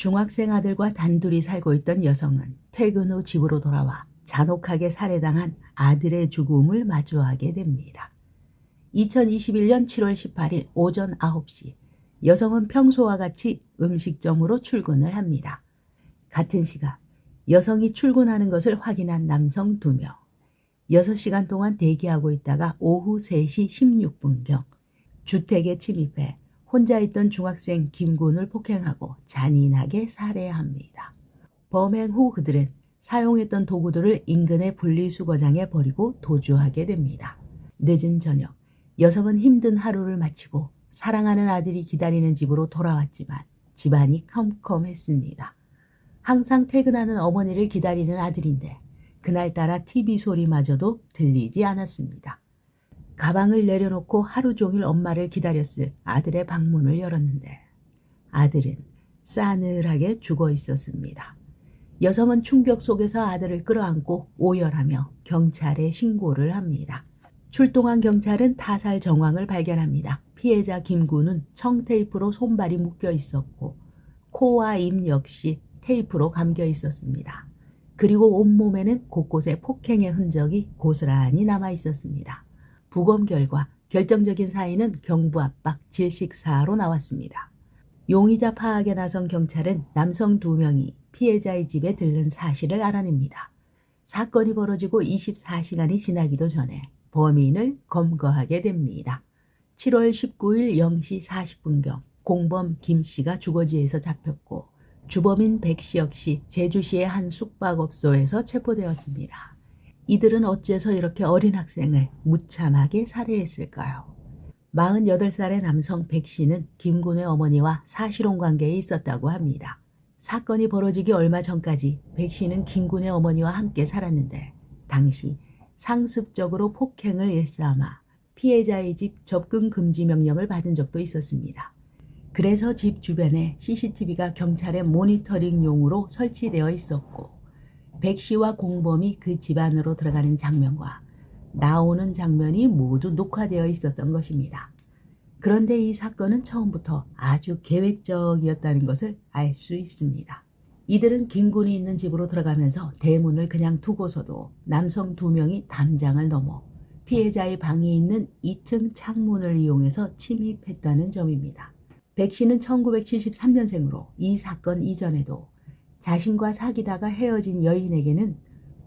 중학생 아들과 단둘이 살고 있던 여성은 퇴근 후 집으로 돌아와 잔혹하게 살해당한 아들의 죽음을 마주하게 됩니다. 2021년 7월 18일 오전 9시 여성은 평소와 같이 음식점으로 출근을 합니다. 같은 시각 여성이 출근하는 것을 확인한 남성 2명. 6시간 동안 대기하고 있다가 오후 3시 16분경 주택에 침입해 혼자 있던 중학생 김군을 폭행하고 잔인하게 살해합니다. 범행 후 그들은 사용했던 도구들을 인근의 분리수거장에 버리고 도주하게 됩니다. 늦은 저녁, 여성은 힘든 하루를 마치고 사랑하는 아들이 기다리는 집으로 돌아왔지만 집안이 컴컴했습니다. 항상 퇴근하는 어머니를 기다리는 아들인데 그날따라 TV 소리마저도 들리지 않았습니다. 가방을 내려놓고 하루 종일 엄마를 기다렸을 아들의 방문을 열었는데 아들은 싸늘하게 죽어 있었습니다. 여성은 충격 속에서 아들을 끌어안고 오열하며 경찰에 신고를 합니다. 출동한 경찰은 타살 정황을 발견합니다. 피해자 김군은 청테이프로 손발이 묶여 있었고 코와 입 역시 테이프로 감겨 있었습니다. 그리고 온몸에는 곳곳에 폭행의 흔적이 고스란히 남아 있었습니다. 부검 결과 결정적인 사인은 경부 압박, 질식사로 나왔습니다. 용의자 파악에 나선 경찰은 남성 2명이 피해자의 집에 들른 사실을 알아냅니다. 사건이 벌어지고 24시간이 지나기도 전에 범인을 검거하게 됩니다. 7월 19일 0시 40분경 공범 김씨가 주거지에서 잡혔고 주범인 백씨 역시 제주시의 한 숙박업소에서 체포되었습니다. 이들은 어째서 이렇게 어린 학생을 무참하게 살해했을까요? 48살의 남성 백씨는 김군의 어머니와 사실혼 관계에 있었다고 합니다. 사건이 벌어지기 얼마 전까지 백씨는 김군의 어머니와 함께 살았는데 당시 상습적으로 폭행을 일삼아 피해자의 집 접근 금지 명령을 받은 적도 있었습니다. 그래서 집 주변에 CCTV가 경찰의 모니터링용으로 설치되어 있었고 백씨와 공범이 그 집 안으로 들어가는 장면과 나오는 장면이 모두 녹화되어 있었던 것입니다. 그런데 이 사건은 처음부터 아주 계획적이었다는 것을 알 수 있습니다. 이들은 김군이 있는 집으로 들어가면서 대문을 그냥 두고서도 남성 2명이 담장을 넘어 피해자의 방이 있는 2층 창문을 이용해서 침입했다는 점입니다. 백씨는 1973년생으로 이 사건 이전에도 자신과 사귀다가 헤어진 여인에게는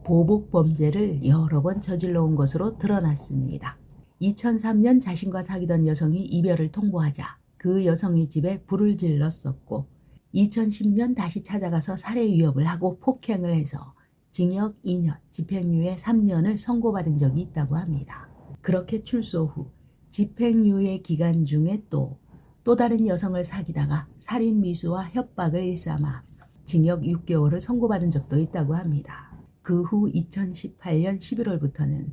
보복 범죄를 여러 번 저질러 온 것으로 드러났습니다. 2003년 자신과 사귀던 여성이 이별을 통보하자 그 여성의 집에 불을 질렀었고 2010년 다시 찾아가서 살해 위협을 하고 폭행을 해서 징역 2년, 집행유예 3년을 선고받은 적이 있다고 합니다. 그렇게 출소 후 집행유예 기간 중에 또 다른 여성을 사귀다가 살인 미수와 협박을 일삼아 징역 6개월을 선고받은 적도 있다고 합니다. 그 후 2018년 11월부터는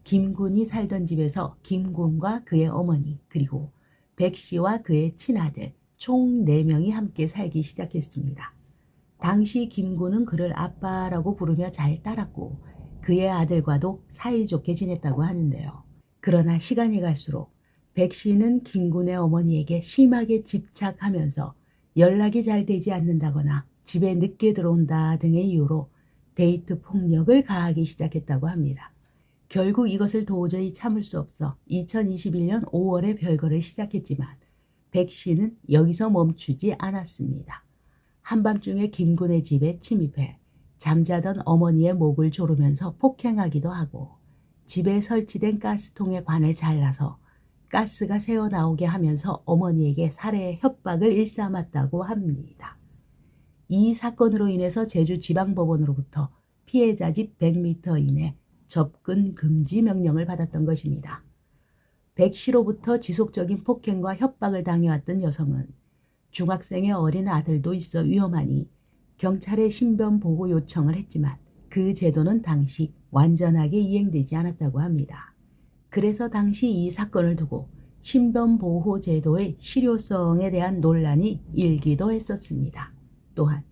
김군이 살던 집에서 김군과 그의 어머니 그리고 백씨와 그의 친아들 총 4명이 함께 살기 시작했습니다. 당시 김군은 그를 아빠라고 부르며 잘 따랐고 그의 아들과도 사이좋게 지냈다고 하는데요. 그러나 시간이 갈수록 백씨는 김군의 어머니에게 심하게 집착하면서 연락이 잘 되지 않는다거나 집에 늦게 들어온다 등의 이유로 데이트 폭력을 가하기 시작했다고 합니다. 결국 이것을 도저히 참을 수 없어 2021년 5월에 별거를 시작했지만 백씨는 여기서 멈추지 않았습니다. 한밤중에 김군의 집에 침입해 잠자던 어머니의 목을 조르면서 폭행하기도 하고 집에 설치된 가스통의 관을 잘라서 가스가 새어나오게 하면서 어머니에게 살해 협박을 일삼았다고 합니다. 이 사건으로 인해서 제주지방법원으로부터 피해자 집 100m 이내 접근 금지 명령을 받았던 것입니다. 백씨로부터 지속적인 폭행과 협박을 당해왔던 여성은 중학생의 어린 아들도 있어 위험하니 경찰에 신변 보호 요청을 했지만 그 제도는 당시 완전하게 이행되지 않았다고 합니다. 그래서 당시 이 사건을 두고 신변 보호 제도의 실효성에 대한 논란이 일기도 했었습니다. 또한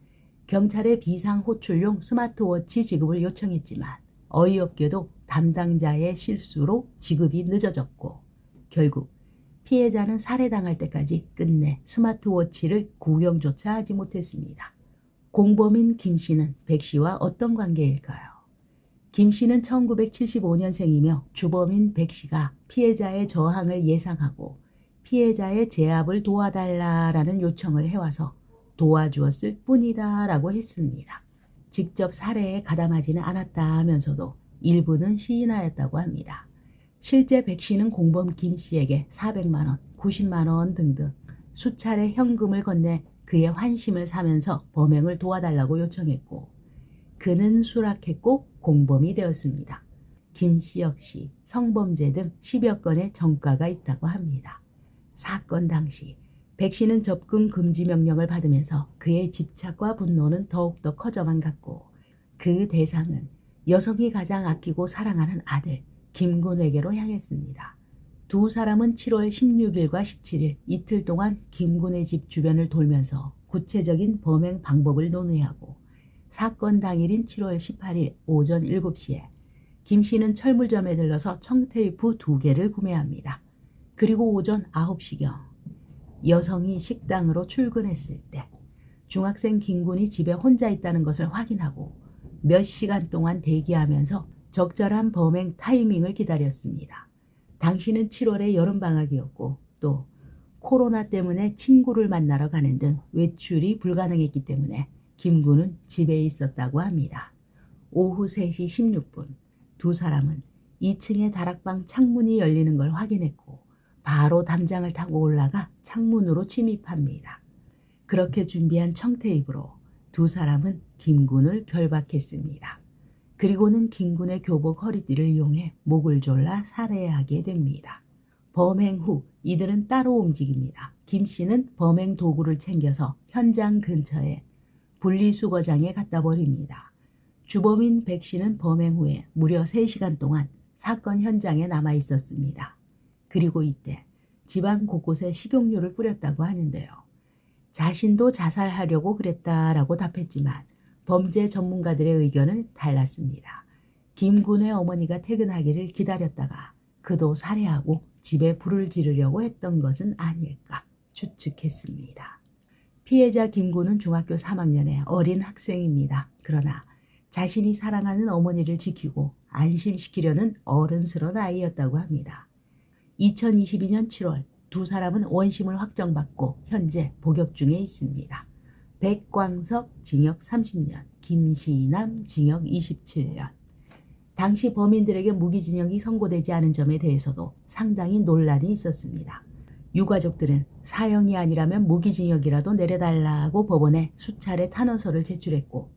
경찰에 비상호출용 스마트워치 지급을 요청했지만 어이없게도 담당자의 실수로 지급이 늦어졌고 결국 피해자는 살해당할 때까지 끝내 스마트워치를 구경조차 하지 못했습니다. 공범인 김 씨는 백 씨와 어떤 관계일까요? 김 씨는 1975년생이며 주범인 백 씨가 피해자의 저항을 예상하고 피해자의 재압을 도와달라라는 요청을 해와서 도와주었을 뿐이다 라고 했습니다. 직접 살해에 가담하지는 않았다 하면서도 일부는 시인하였다고 합니다. 실제 백 씨는 공범 김 씨에게 400만 원, 90만 원 등등 수차례 현금을 건네 그의 환심을 사면서 범행을 도와달라고 요청했고 그는 수락했고 공범이 되었습니다. 김 씨 역시 성범죄 등 10여 건의 전과가 있다고 합니다. 사건 당시 백 씨는 접근 금지 명령을 받으면서 그의 집착과 분노는 더욱더 커져만 갔고 그 대상은 여성이 가장 아끼고 사랑하는 아들 김군에게로 향했습니다. 두 사람은 7월 16일과 17일 이틀 동안 김군의 집 주변을 돌면서 구체적인 범행 방법을 논의하고 사건 당일인 7월 18일 오전 7시에 김 씨는 철물점에 들러서 청테이프 2개를 구매합니다. 그리고 오전 9시경 여성이 식당으로 출근했을 때 중학생 김군이 집에 혼자 있다는 것을 확인하고 몇 시간 동안 대기하면서 적절한 범행 타이밍을 기다렸습니다. 당시는 7월의 여름방학이었고 또 코로나 때문에 친구를 만나러 가는 등 외출이 불가능했기 때문에 김군은 집에 있었다고 합니다. 오후 3시 16분 두 사람은 2층의 다락방 창문이 열리는 걸 확인했고 바로 담장을 타고 올라가 창문으로 침입합니다. 그렇게 준비한 청테이프로 두 사람은 김군을 결박했습니다. 그리고는 김군의 교복 허리띠를 이용해 목을 졸라 살해하게 됩니다. 범행 후 이들은 따로 움직입니다. 김 씨는 범행 도구를 챙겨서 현장 근처에 분리수거장에 갖다 버립니다. 주범인 백 씨는 범행 후에 무려 3시간 동안 사건 현장에 남아 있었습니다. 그리고 이때 집안 곳곳에 식용유를 뿌렸다고 하는데요. 자신도 자살하려고 그랬다라고 답했지만 범죄 전문가들의 의견은 달랐습니다. 김군의 어머니가 퇴근하기를 기다렸다가 그도 살해하고 집에 불을 지르려고 했던 것은 아닐까 추측했습니다. 피해자 김군은 중학교 3학년의 어린 학생입니다. 그러나 자신이 사랑하는 어머니를 지키고 안심시키려는 어른스러운 아이였다고 합니다. 2022년 7월 두 사람은 원심을 확정받고 현재 복역 중에 있습니다. 백광석 징역 30년, 김시남 징역 27년. 당시 범인들에게 무기징역이 선고되지 않은 점에 대해서도 상당히 논란이 있었습니다. 유가족들은 사형이 아니라면 무기징역이라도 내려달라고 법원에 수차례 탄원서를 제출했고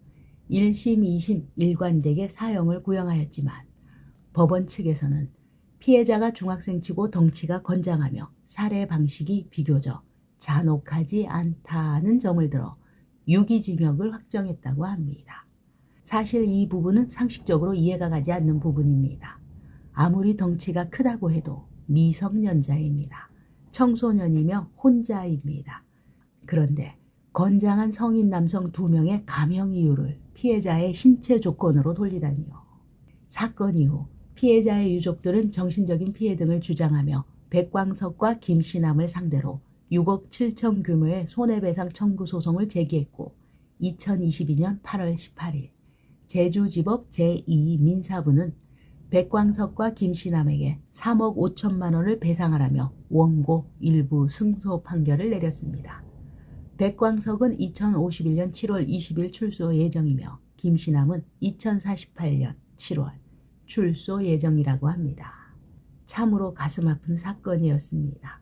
1심, 2심 일관되게 사형을 구형하였지만 법원 측에서는 피해자가 중학생치고 덩치가 건장하며 살해 방식이 비교적 잔혹하지 않다는 점을 들어 유기징역을 확정했다고 합니다. 사실 이 부분은 상식적으로 이해가 가지 않는 부분입니다. 아무리 덩치가 크다고 해도 미성년자입니다. 청소년이며 혼자입니다. 그런데 건장한 성인 남성 2명의 감형 이유를 피해자의 신체 조건으로 돌리다니요. 사건 이후 피해자의 유족들은 정신적인 피해 등을 주장하며 백광석과 김시남을 상대로 6억 7천 규모의 손해배상 청구 소송을 제기했고 2022년 8월 18일 제주지법 제2민사부는 백광석과 김시남에게 3억 5천만 원을 배상하라며 원고 일부 승소 판결을 내렸습니다. 백광석은 2051년 7월 20일 출소 예정이며 김시남은 2048년 7월 출소 예정이라고 합니다. 참으로 가슴 아픈 사건이었습니다.